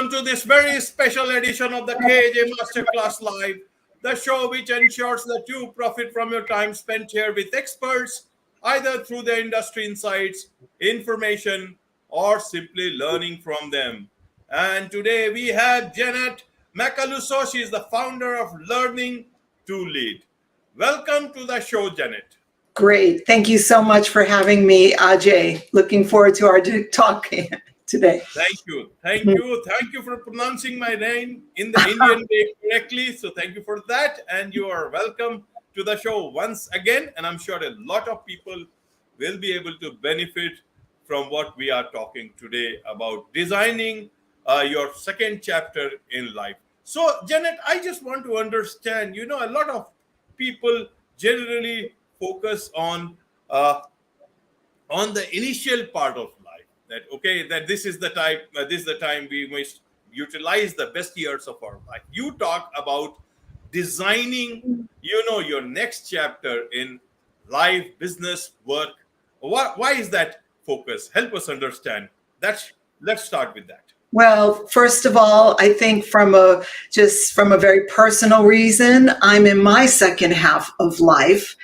welcome to this very special edition of the KJ Masterclass Live, the show which ensures that you profit from your time spent here with experts, either through their industry insights, information, or simply learning from them. And today we have Janet Macaluso. She is the founder of Learning to Lead. Welcome to the show, Janet. Great. Thank you so much for having me, Ajay. Looking forward to our talk today. Thank you. Thank you. Thank you for pronouncing my name in the Indian way correctly. So thank you for that. And you are welcome to the show once again. And I'm sure a lot of people will be able to benefit from what we are talking today about designing your second chapter in life. So, Janet, I just want to understand, a lot of people generally focus on the initial part of life, that this is the time we must utilize the best years of our life. You talk about designing your next chapter in life, business, work. Why is that focus? Help us understand. Let's start with that. Well, first of all, I think from a very personal reason, I'm in my second half of life.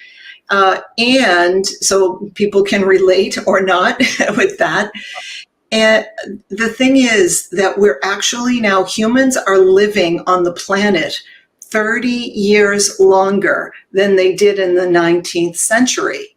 And so people can relate or not with that. And the thing is that we're actually now, humans are living on the planet 30 years longer than they did in the 19th century.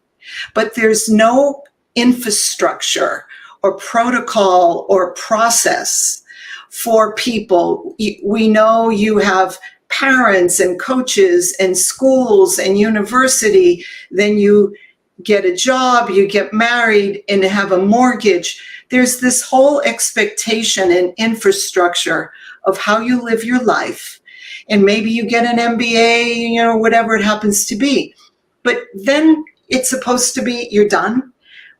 But there's no infrastructure or protocol or process for people. We know you have parents and coaches and schools and university, then you get a job, you get married and have a mortgage. There's this whole expectation and infrastructure of how you live your life. And maybe you get an MBA, whatever it happens to be. But then it's supposed to be, you're done.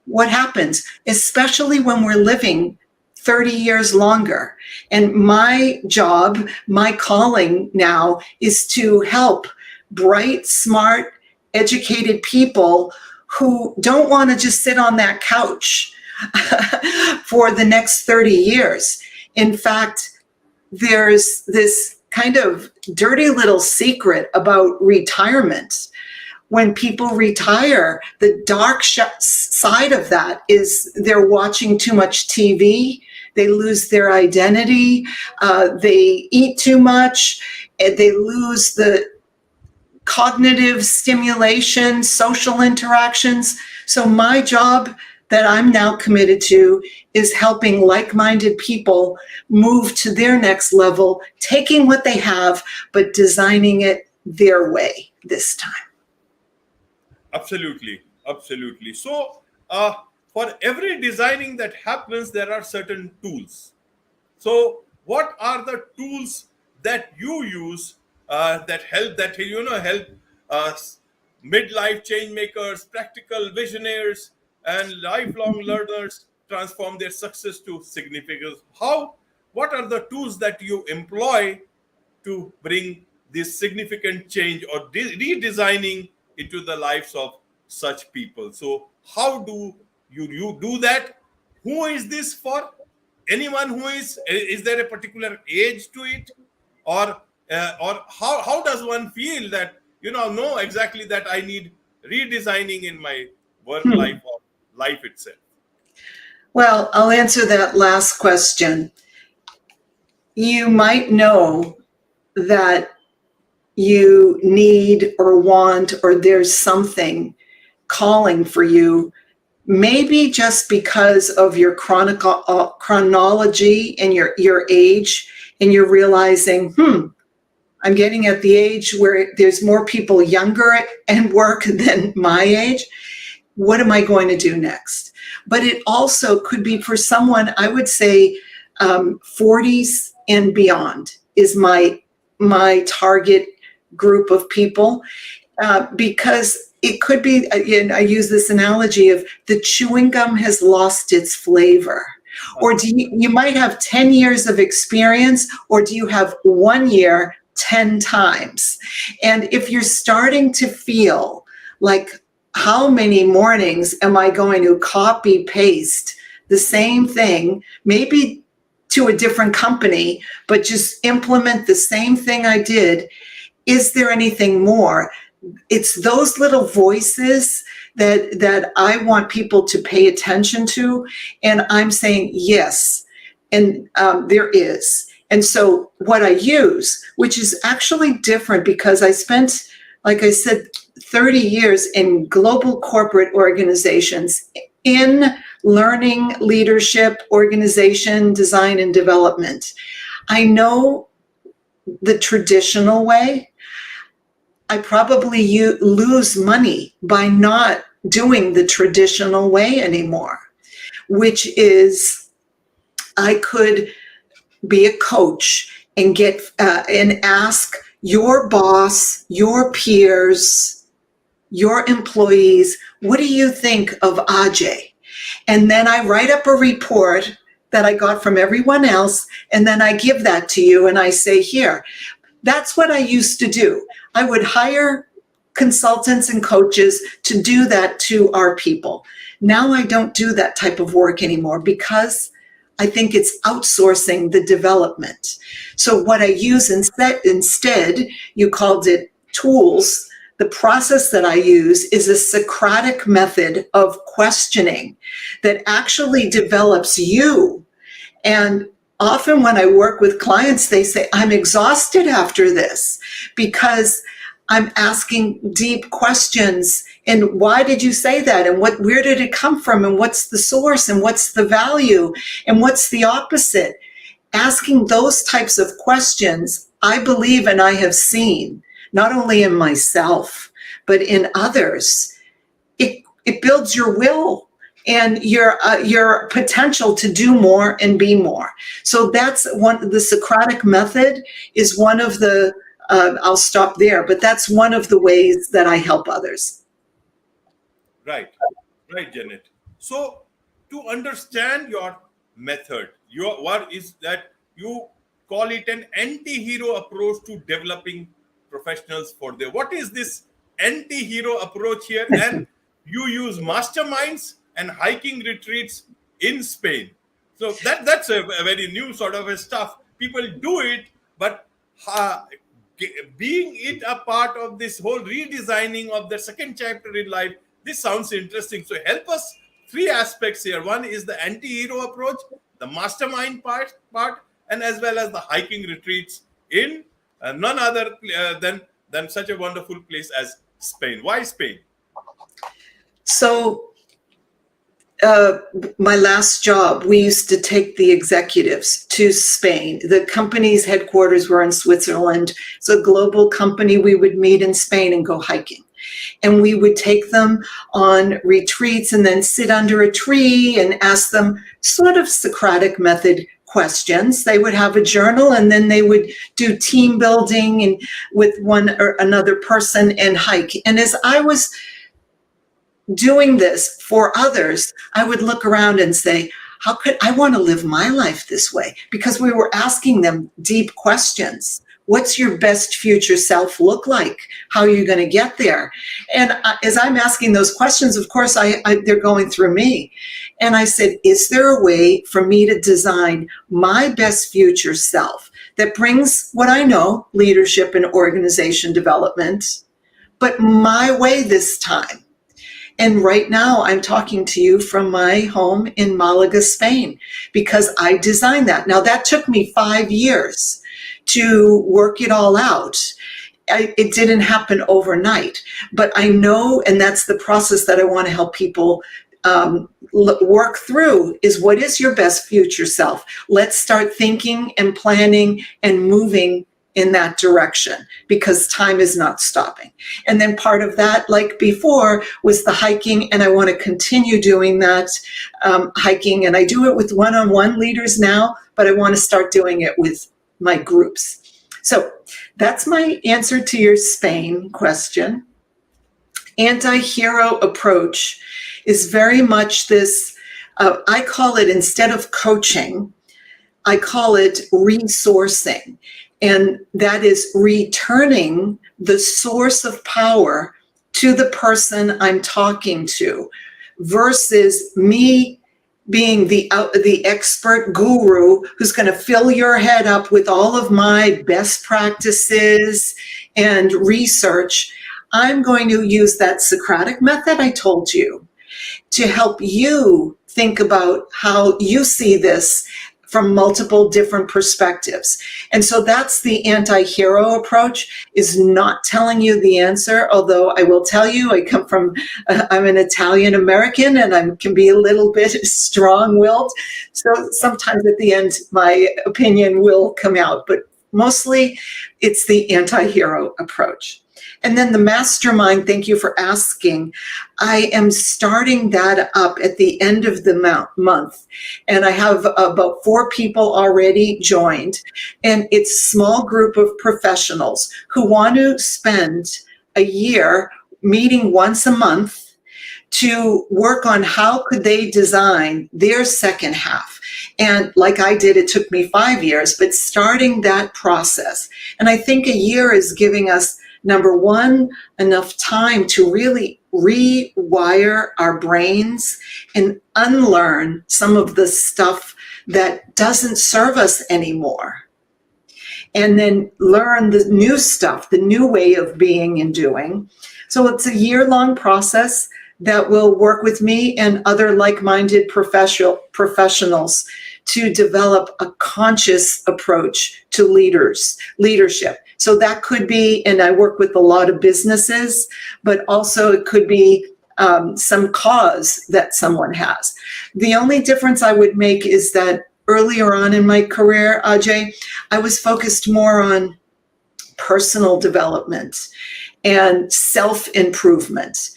What happens, especially when we're living 30 years longer? And my job, my calling now is to help bright, smart, educated people who don't want to just sit on that couch for the next 30 years. In fact, there's this kind of dirty little secret about retirement. When people retire, the dark side of that is they're watching too much TV, they lose their identity, they eat too much, and they lose the cognitive stimulation, social interactions. So my job that I'm now committed to is helping like-minded people move to their next level, taking what they have, but designing it their way this time. Absolutely. So, for every designing that happens, there are certain tools. So, what are the tools that you use that help us, midlife change makers, practical visionaries, and lifelong learners transform their success to significance? What are the tools that you employ to bring this significant change or redesigning into the lives of such people? So how do you do that? Who is this for? Anyone who is there a particular age to it? Or how does one feel that, know exactly that I need redesigning in my work life or life itself? Well, I'll answer that last question. You might know that you need or want, or there's something calling for you, maybe just because of your chronology and your age, and you're realizing, I'm getting at the age where there's more people younger and work than my age. What am I going to do next? But it also could be for someone, I would say 40s and beyond is my target group of people, because it could be, I use this analogy of the chewing gum has lost its flavor. Or you might have 10 years of experience, or do you have 1 year 10 times? And if you're starting to feel like, how many mornings am I going to copy paste the same thing, maybe to a different company, but just implement the same thing I did. Is there anything more? It's those little voices that I want people to pay attention to. And I'm saying, yes, and there is. And so what I use, which is actually different because I spent, like I said, 30 years in global corporate organizations in learning, leadership, organization, design, and development. I know the traditional way. I probably lose money by not doing the traditional way anymore, which is I could be a coach and get and ask your boss, your peers, your employees, what do you think of Ajay? And then I write up a report that I got from everyone else, and then I give that to you and I say, here. That's what I used to do. I would hire consultants and coaches to do that to our people. Now I don't do that type of work anymore because I think it's outsourcing the development. So what I use instead, you called it tools. The process that I use is a Socratic method of questioning that actually develops you. And often when I work with clients, they say, I'm exhausted after this because I'm asking deep questions. And why did you say that? And where did it come from? And what's the source? And what's the value? And what's the opposite? Asking those types of questions, I believe and I have seen, not only in myself, but in others, it builds your will and your potential to do more and be more. So that's the Socratic method is one of the, I'll stop there, but that's one of the ways that I help others. Right, Janet. So to understand your method, what is that you call it an anti-hero approach to developing professionals for their. What is this anti-hero approach here? And you use masterminds and hiking retreats in Spain. So that's a very new sort of a stuff. People do it, but being it a part of this whole redesigning of the second chapter in life, this sounds interesting. So help us three aspects here. One is the anti-hero approach, the mastermind part, and as well as the hiking retreats in none other than such a wonderful place as Spain. Why Spain? So my last job, we used to take the executives to Spain. The company's headquarters were in Switzerland. It's a global company. We would meet in Spain and go hiking. And we would take them on retreats and then sit under a tree and ask them sort of Socratic method questions. They would have a journal and then they would do team building and with one or another person and hike. And as I was doing this for others, I would look around and say, how could I want to live my life this way? Because we were asking them deep questions. What's your best future self look like? How are you going to get there? And as I'm asking those questions, of course, they're going through me. And I said, is there a way for me to design my best future self that brings what I know, leadership and organization development, but my way this time? And right now I'm talking to you from my home in Malaga, Spain, because I designed that. Now that took me 5 years to work it all out. It didn't happen overnight, but I know, and that's the process that I want to help people work through, is what is your best future self? Let's start thinking and planning and moving in that direction, because time is not stopping. And then part of that, like before, was the hiking, and I want to continue doing that hiking, and I do it with one-on-one leaders now, but I want to start doing it with my groups. So that's my answer to your Spain question. Anti-hero approach is very much this, I call it, instead of coaching, I call it resourcing. And that is returning the source of power to the person I'm talking to versus me being the expert guru who's going to fill your head up with all of my best practices and research. I'm going to use that Socratic method I told you to help you think about how you see this from multiple different perspectives. And so that's the anti-hero approach, is not telling you the answer, although I will tell you, I'm an Italian American and I can be a little bit strong-willed. So sometimes at the end, my opinion will come out, but mostly it's the anti-hero approach. And then the mastermind, thank you for asking. I am starting that up at the end of the month. And I have about 4 people already joined. And it's a small group of professionals who want to spend a year meeting once a month to work on how could they design their second half. And like I did, it took me 5 years, but starting that process. And I think a year is giving us, number one, enough time to really rewire our brains and unlearn some of the stuff that doesn't serve us anymore. And then learn the new stuff, the new way of being and doing. So it's a year-long process that will work with me and other like-minded professionals to develop a conscious approach to leadership. So that could be, and I work with a lot of businesses, but also it could be some cause that someone has. The only difference I would make is that earlier on in my career, Ajay, I was focused more on personal development and self-improvement.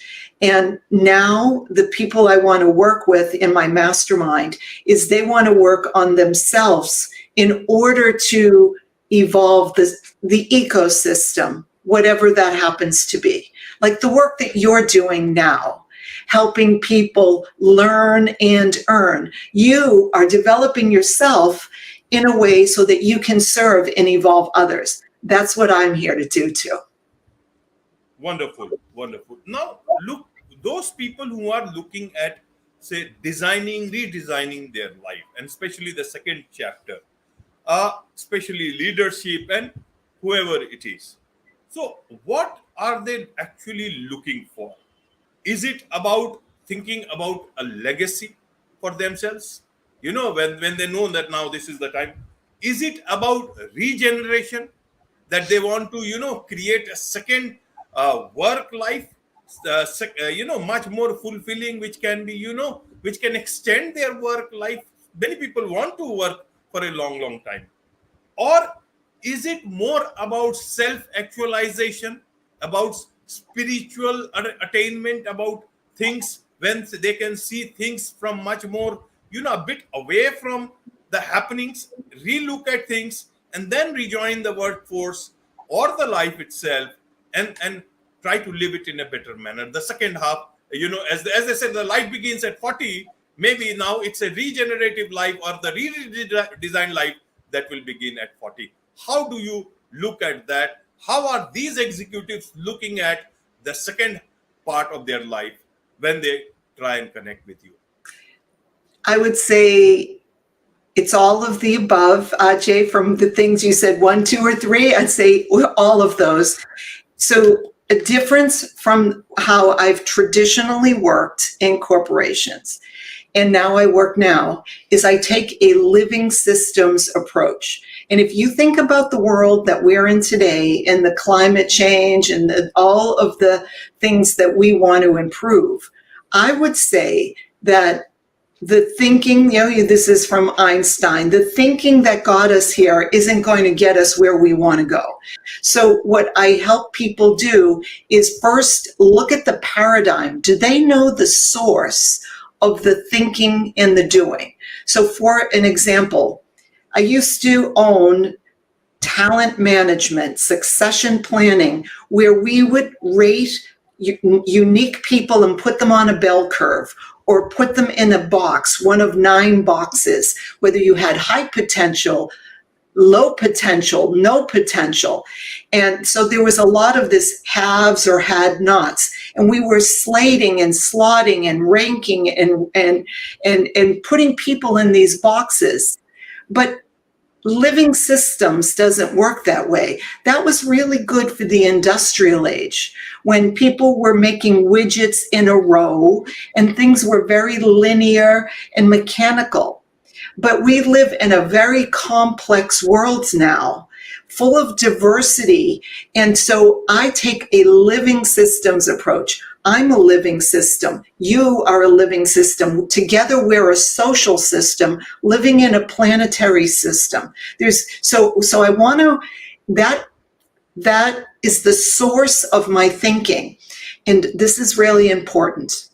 And now the people I want to work with in my mastermind is they want to work on themselves in order to evolve the ecosystem, whatever that happens to be. Like the work that you're doing now, helping people learn and earn. You are developing yourself in a way so that you can serve and evolve others. That's what I'm here to do too. Wonderful, wonderful. Now, look, those people who are looking at, say, redesigning their life, and especially the second chapter, especially leadership and whoever it is. So, what are they actually looking for? Is it about thinking about a legacy for themselves? You know, when they know that now this is the time. Is it about regeneration, that they want to, create a second work life, much more fulfilling, which can be, which can extend their work life? Many people want to work for a long, long time. Or is it more about self-actualization, about spiritual attainment, about things when they can see things from much more, a bit away from the happenings, relook at things, and then rejoin the workforce or the life itself and try to live it in a better manner. The second half, as they said, the life begins at 40. Maybe now it's a regenerative life or the redesigned life that will begin at 40. How do you look at that? How are these executives looking at the second part of their life when they try and connect with you? I would say it's all of the above, Ajay, from the things you said, 1, 2, or 3. I'd say all of those. So a difference from how I've traditionally worked in corporations and now I work now is I take a living systems approach. And if you think about the world that we're in today and the climate change and all of the things that we want to improve, I would say that the thinking, this is from Einstein, the thinking that got us here isn't going to get us where we want to go. So what I help people do is first look at the paradigm. Do they know the source of the thinking and the doing? So for an example, I used to own talent management, succession planning, where we would rate unique people and put them on a bell curve or put them in a box, one of 9 boxes, whether you had high potential, low potential, no potential. And so there was a lot of this haves or had nots. And we were slating and slotting and ranking and putting people in these boxes. But living systems doesn't work that way. That was really good for the industrial age, when people were making widgets in a row and things were very linear and mechanical. But we live in a very complex world now, full of diversity. And so I take a living systems approach. I'm a living system. You are a living system. Together, we're a social system living in a planetary system. So I want to, that is the source of my thinking. And this is really important.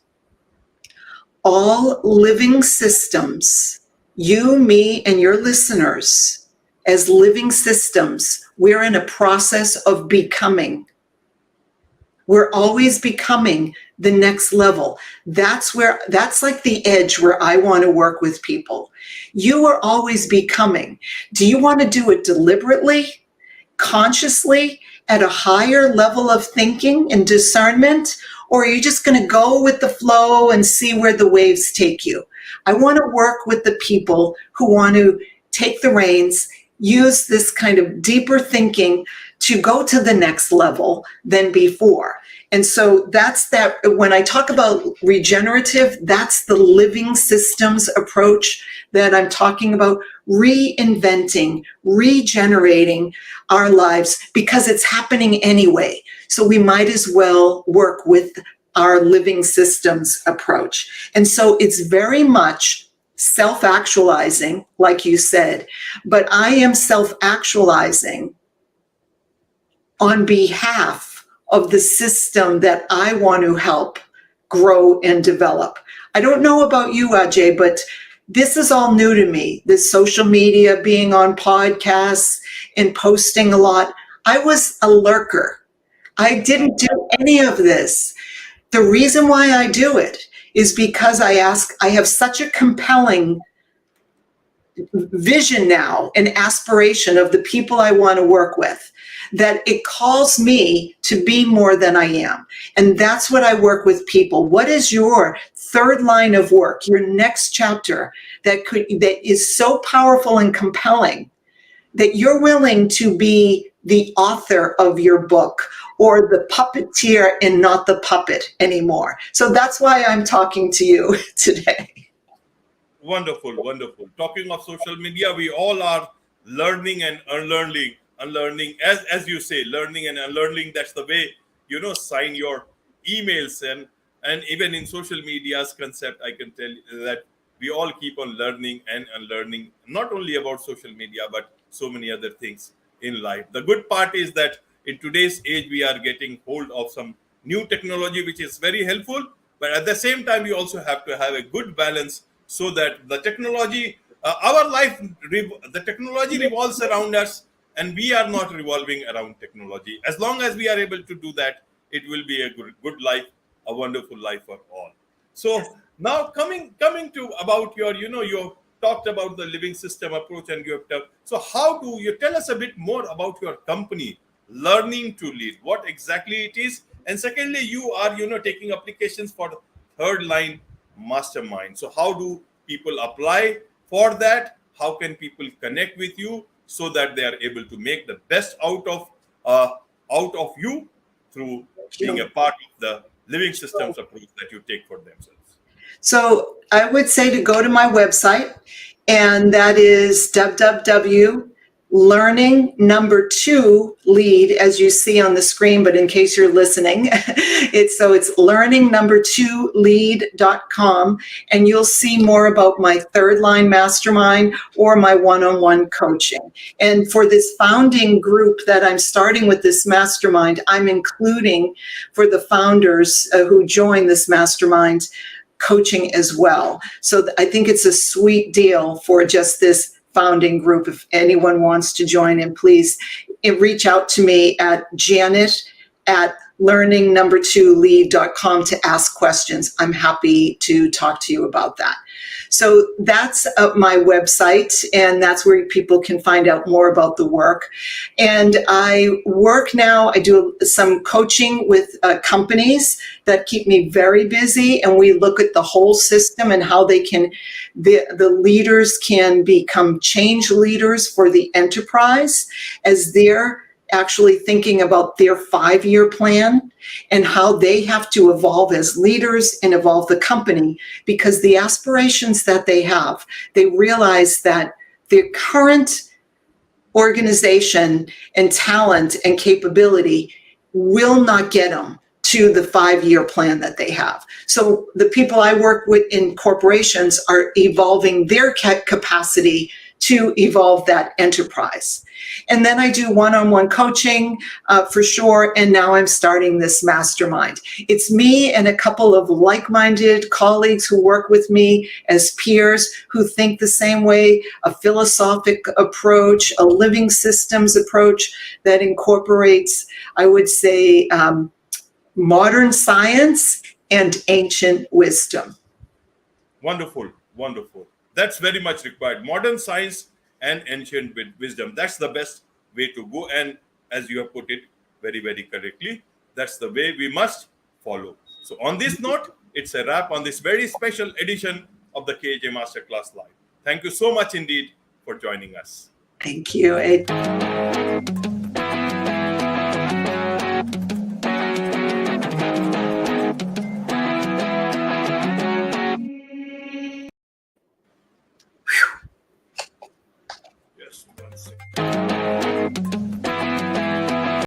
All living systems, you, me, and your listeners, as living systems, we're in a process of becoming. We're always becoming the next level. That's like the edge where I want to work with people. You are always becoming. Do you want to do it deliberately, consciously, at a higher level of thinking and discernment? Or are you just going to go with the flow and see where the waves take you? I want to work with the people who want to take the reins, use this kind of deeper thinking to go to the next level than before. And so that's that. When I talk about regenerative, that's the living systems approach that I'm talking about, reinventing, regenerating our lives, because it's happening anyway. So we might as well work with our living systems approach. And so it's very much self-actualizing, like you said, but I am self-actualizing on behalf of the system that I want to help grow and develop. I don't know about you, Ajay, but this is all new to me. This social media, being on podcasts and posting a lot. I was a lurker. I didn't do any of this. The reason why I do it is because I have such a compelling vision now and aspiration of the people I want to work with, that it calls me to be more than I am. And that's what I work with people. What is your third line of work, your next chapter that is so powerful and compelling that you're willing to be the author of your book or the puppeteer and not the puppet anymore? So that's why I'm talking to you today. Wonderful, wonderful. Talking of social media, we all are learning and unlearning, as you say, learning and unlearning. That's the way, sign your emails and even in social media's concept, I can tell you that we all keep on learning and unlearning, not only about social media, but so many other things in life. The good part is that in today's age, we are getting hold of some new technology, which is very helpful. But at the same time, we also have to have a good balance so that the technology, the technology revolves around us and we are not revolving around technology. As long as we are able to do that, it will be a good life, a wonderful life for all. So now coming to about you talked about the living system approach and you have talked. So how do you tell us a bit more about your company, Learning to Lead, what exactly it is? And secondly, you are, taking applications for the third line mastermind. So how do people apply for that? How can people connect with you so that they are able to make the best out of you through being a part of the living systems approach that you take for themselves? So I would say to go to my website, and that is www.learning2lead, as you see on the screen, but in case you're listening, it's learning2lead.com, and you'll see more about my third line mastermind or my one-on-one coaching. And for this founding group that I'm starting with this mastermind, I'm including for the founders who join this mastermind coaching as well. So I think it's a sweet deal for just this founding group. If anyone wants to join in, please reach out to me at Janet at learning2lead.com to ask questions. I'm happy to talk to you about that. So that's my website, and that's where people can find out more about the work. And I work now, I do some coaching with companies that keep me very busy, and we look at the whole system and how they can, the leaders can become change leaders for the enterprise as they're actually thinking about their 5-year plan and how they have to evolve as leaders and evolve the company, because the aspirations that they have, they realize that their current organization and talent and capability will not get them to the 5-year plan that they have. So the people I work with in corporations are evolving their capacity to evolve that enterprise. And then I do one-on-one coaching for sure. And now I'm starting this mastermind. It's me and a couple of like-minded colleagues who work with me as peers who think the same way, a philosophic approach, a living systems approach that incorporates, I would say, modern science and ancient wisdom. Wonderful, wonderful. That's very much required. Modern science and ancient wisdom. That's the best way to go. And as you have put it very, very correctly, that's the way we must follow. So on this note, it's a wrap on this very special edition of the KJ Masterclass Live. Thank you so much indeed for joining us. Thank you.